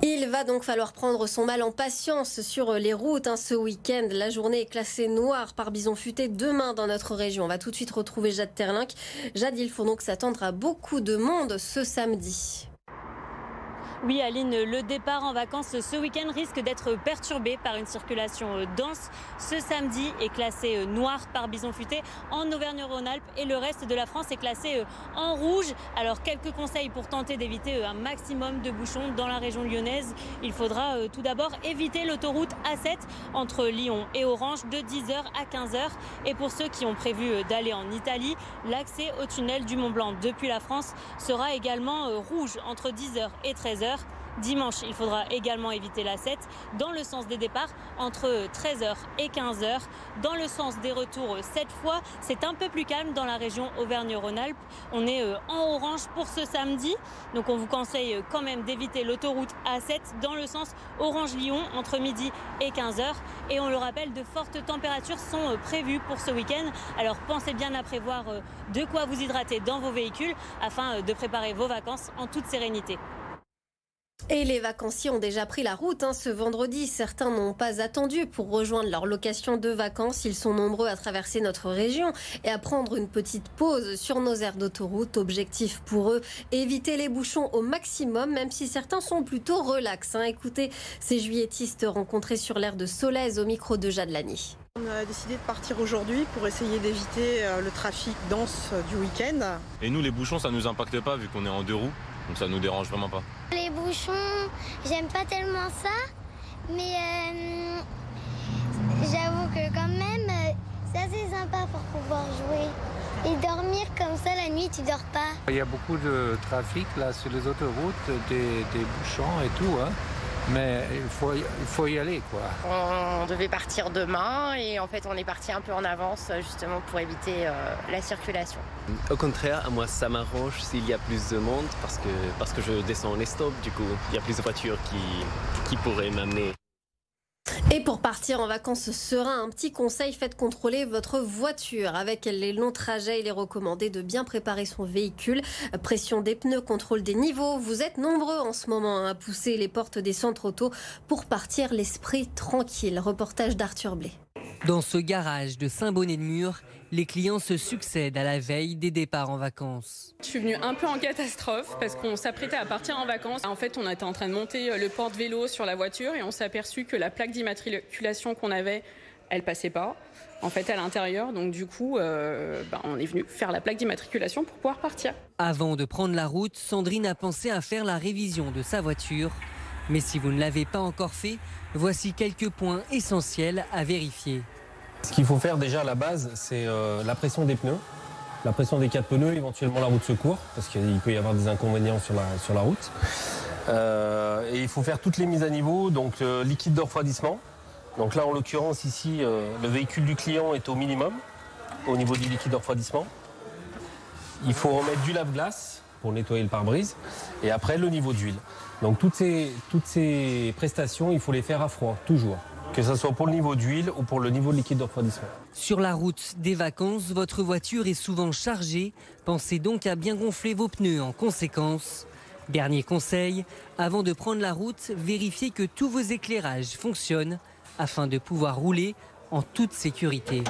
Il va donc falloir prendre son mal en patience sur les routes ce week-end. La journée est classée noire par bison futé demain dans notre région. On va tout de suite retrouver Jade Terlinck. Jade, il faut donc s'attendre à beaucoup de monde ce samedi. Oui Aline, le départ en vacances ce week-end risque d'être perturbé par une circulation dense. Ce samedi est classé noir par bison futé en Auvergne-Rhône-Alpes et le reste de la France est classé en rouge. Alors quelques conseils pour tenter d'éviter un maximum de bouchons dans la région lyonnaise. Il faudra tout d'abord éviter l'autoroute A7 entre Lyon et Orange de 10h à 15h. Et pour ceux qui ont prévu d'aller en Italie, l'accès au tunnel du Mont-Blanc depuis la France sera également rouge entre 10h et 13h. Dimanche, il faudra également éviter la 7 dans le sens des départs entre 13h et 15h. Dans le sens des retours, cette fois, c'est un peu plus calme dans la région Auvergne-Rhône-Alpes. On est en orange pour ce samedi. Donc on vous conseille quand même d'éviter l'autoroute A7 dans le sens Orange-Lyon entre midi et 15h. Et on le rappelle, de fortes températures sont prévues pour ce week-end. Alors pensez bien à prévoir de quoi vous hydrater dans vos véhicules afin de préparer vos vacances en toute sérénité. Et les vacanciers ont déjà pris la route ce vendredi. Certains n'ont pas attendu pour rejoindre leur location de vacances. Ils sont nombreux à traverser notre région et à prendre une petite pause sur nos aires d'autoroute. Objectif pour eux, éviter les bouchons au maximum, même si certains sont plutôt relax. Écoutez ces juilletistes rencontrés sur l'aire de Solèze au micro de Jade Lani. On a décidé de partir aujourd'hui pour essayer d'éviter le trafic dense du week-end. Et nous, les bouchons, ça nous impacte pas vu qu'on est en deux roues, donc ça nous dérange vraiment pas. Les bouchons, j'aime pas tellement ça, mais j'avoue que quand même, c'est assez sympa pour pouvoir jouer. Et dormir comme ça la nuit, tu dors pas. Il y a beaucoup de trafic là sur les autoroutes, des bouchons et tout, mais il faut y aller quoi. On devait partir demain et en fait on est parti un peu en avance justement pour éviter la circulation. Au contraire, moi ça m'arrange s'il y a plus de monde parce que je descends en stop, du coup il y a plus de voitures qui pourraient m'amener. Et pour partir en vacances serein, un petit conseil, faites contrôler votre voiture. Avec les longs trajets, il est recommandé de bien préparer son véhicule. Pression des pneus, contrôle des niveaux. Vous êtes nombreux en ce moment à pousser les portes des centres auto pour partir l'esprit tranquille. Reportage d'Arthur Blé. Dans ce garage de Saint-Bonnet-de-Mur, les clients se succèdent à la veille des départs en vacances. Je suis venue un peu en catastrophe parce qu'on s'apprêtait à partir en vacances. En fait, on était en train de monter le porte-vélo sur la voiture et on s'est aperçu que la plaque d'immatriculation qu'on avait, elle passait pas en fait à l'intérieur. Donc du coup, on est venu faire la plaque d'immatriculation pour pouvoir partir. Avant de prendre la route, Sandrine a pensé à faire la révision de sa voiture. Mais si vous ne l'avez pas encore fait, voici quelques points essentiels à vérifier. Ce qu'il faut faire déjà à la base, c'est la pression des pneus, la pression des 4 pneus, éventuellement la roue de secours, parce qu'il peut y avoir des inconvénients sur la route. Et il faut faire toutes les mises à niveau, donc liquide de refroidissement. Donc là, en l'occurrence, ici, le véhicule du client est au minimum, au niveau du liquide de refroidissement. Il faut remettre du lave-glace pour nettoyer le pare-brise, et après le niveau d'huile. Donc toutes ces prestations, il faut les faire à froid, toujours. Que ce soit pour le niveau d'huile ou pour le niveau de liquide de refroidissement. Sur la route des vacances, votre voiture est souvent chargée. Pensez donc à bien gonfler vos pneus en conséquence. Dernier conseil, avant de prendre la route, vérifiez que tous vos éclairages fonctionnent afin de pouvoir rouler en toute sécurité.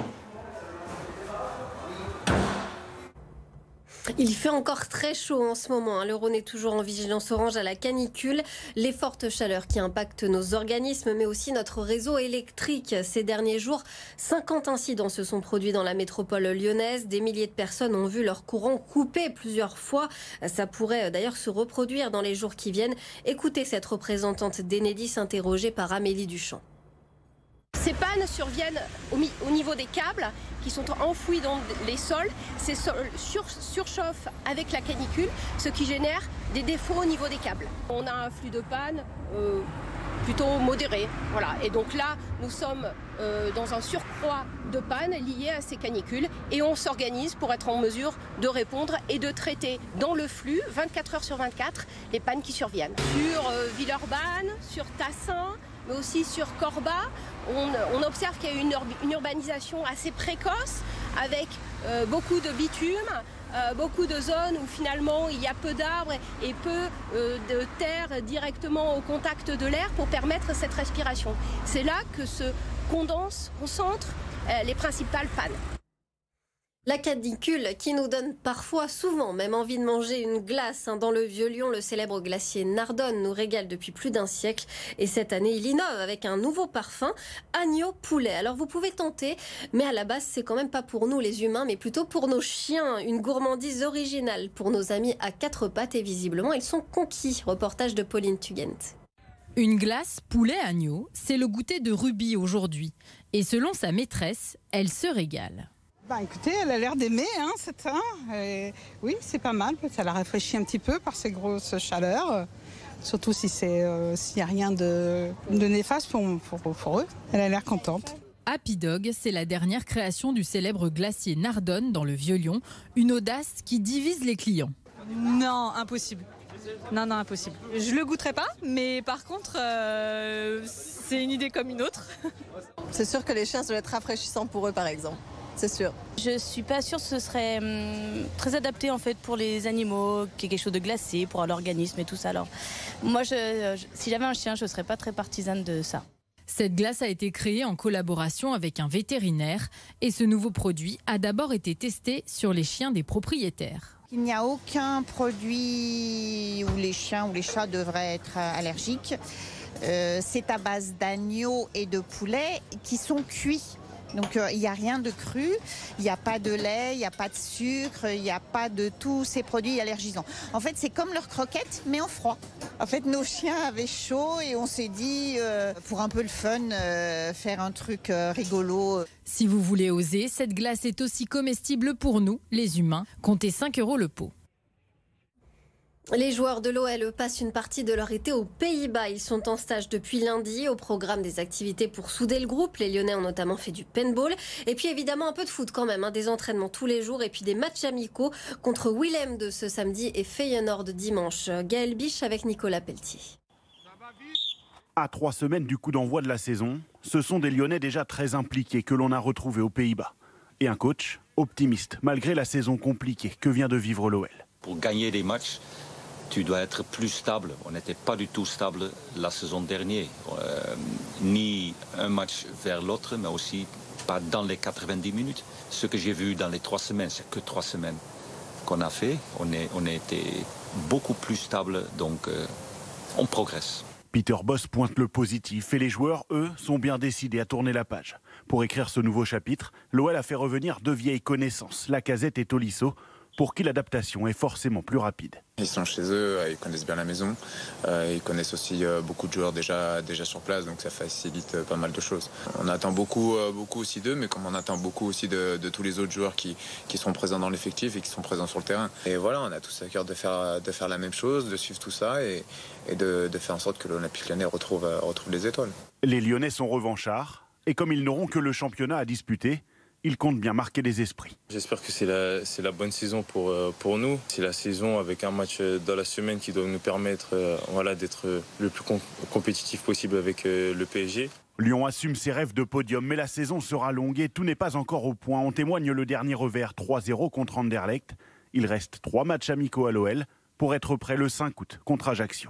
Il fait encore très chaud en ce moment. Le Rhône est toujours en vigilance orange à la canicule. Les fortes chaleurs qui impactent nos organismes, mais aussi notre réseau électrique. Ces derniers jours, 50 incidents se sont produits dans la métropole lyonnaise. Des milliers de personnes ont vu leur courant coupé plusieurs fois. Ça pourrait d'ailleurs se reproduire dans les jours qui viennent. Écoutez cette représentante d'Enedis interrogée par Amélie Duchamp. Ces pannes surviennent au niveau des câbles qui sont enfouis dans les sols. Ces sols surchauffent avec la canicule, ce qui génère des défauts au niveau des câbles. On a un flux de panne plutôt modéré. Voilà. Et donc là, nous sommes dans un surcroît de pannes liées à ces canicules et on s'organise pour être en mesure de répondre et de traiter dans le flux, 24 heures sur 24, les pannes qui surviennent. Sur Villeurbanne, sur Tassin, mais aussi sur Corba, on observe qu'il y a une urbanisation assez précoce avec beaucoup de bitume, beaucoup de zones où finalement il y a peu d'arbres et peu de terre directement au contact de l'air pour permettre cette respiration. C'est là que se concentrent les principales pannes. La canicule qui nous donne parfois, souvent même envie de manger une glace. Dans le Vieux-Lyon, le célèbre glacier Nardone nous régale depuis plus d'un siècle. Et cette année, il innove avec un nouveau parfum, agneau poulet. Alors vous pouvez tenter, mais à la base, c'est quand même pas pour nous les humains, mais plutôt pour nos chiens. Une gourmandise originale pour nos amis à quatre pattes et visiblement, ils sont conquis. Reportage de Pauline Tugent. Une glace poulet-agneau, c'est le goûter de Ruby aujourd'hui. Et selon sa maîtresse, elle se régale. Écoutez, elle a l'air d'aimer cette teint. Oui, c'est pas mal. Ça la rafraîchit un petit peu par ces grosses chaleurs. Surtout si s'il n'y a rien de néfaste pour eux. Elle a l'air contente. Happy Dog, c'est la dernière création du célèbre glacier Nardone dans le Vieux-Lyon. Une audace qui divise les clients. Non, impossible. Non, impossible. Je le goûterai pas, mais par contre, c'est une idée comme une autre. C'est sûr que les chiens, ça doit être rafraîchissant pour eux, par exemple. C'est sûr. Je suis pas sûre que ce serait très adapté en fait pour les animaux, qu'il y ait quelque chose de glacé pour l'organisme et tout ça. Alors moi, si j'avais un chien, je serais pas très partisane de ça. Cette glace a été créée en collaboration avec un vétérinaire et ce nouveau produit a d'abord été testé sur les chiens des propriétaires. Il n'y a aucun produit où les chiens ou les chats devraient être allergiques. C'est à base d'agneau et de poulet qui sont cuits. Donc il n'y a rien de cru, il n'y a pas de lait, il n'y a pas de sucre, il n'y a pas de tous ces produits allergisants. En fait, c'est comme leurs croquettes, mais en froid. En fait, nos chiens avaient chaud et on s'est dit, pour un peu le fun, faire un truc rigolo. Si vous voulez oser, cette glace est aussi comestible pour nous, les humains. Comptez 5 € le pot. Les joueurs de l'OL passent une partie de leur été aux Pays-Bas. Ils sont en stage depuis lundi. Au programme des activités pour souder le groupe. Les Lyonnais ont notamment fait du paintball. Et puis évidemment un peu de foot quand même. Des entraînements tous les jours. Et puis des matchs amicaux contre Willem de ce samedi et Feyenoord dimanche. Gaël Biche avec Nicolas Pelletier. À 3 semaines du coup d'envoi de la saison, ce sont des Lyonnais déjà très impliqués que l'on a retrouvés aux Pays-Bas. Et un coach optimiste malgré la saison compliquée que vient de vivre l'OL. Pour gagner des matchs, tu dois être plus stable. On n'était pas du tout stable la saison dernière. Ni un match vers l'autre, mais aussi pas dans les 90 minutes. Ce que j'ai vu dans les 3 semaines, c'est que 3 semaines qu'on a fait. On a été beaucoup plus stable, donc on progresse. Peter Bosz pointe le positif et les joueurs, eux, sont bien décidés à tourner la page. Pour écrire ce nouveau chapitre, l'OL a fait revenir 2 vieilles connaissances, Lacazette et Tolisso, pour qui l'adaptation est forcément plus rapide. Ils sont chez eux, ils connaissent bien la maison, ils connaissent aussi beaucoup de joueurs déjà sur place, donc ça facilite pas mal de choses. On attend beaucoup aussi d'eux, mais comme on attend beaucoup aussi de tous les autres joueurs qui sont présents dans l'effectif et qui sont présents sur le terrain. Et voilà, on a tous à cœur de faire la même chose, de suivre tout ça et de faire en sorte que l'Olympique Lyonnais retrouve les étoiles. Les Lyonnais sont revanchards, et comme ils n'auront que le championnat à disputer, ils comptent bien marquer les esprits. J'espère que c'est la bonne saison pour nous. C'est la saison avec un match dans la semaine qui doit nous permettre d'être le plus compétitif possible avec le PSG. Lyon assume ses rêves de podium, mais la saison sera longue et tout n'est pas encore au point. En témoigne le dernier revers 3-0 contre Anderlecht. Il reste 3 matchs amicaux à l'OL pour être prêt le 5 août contre Ajaccio.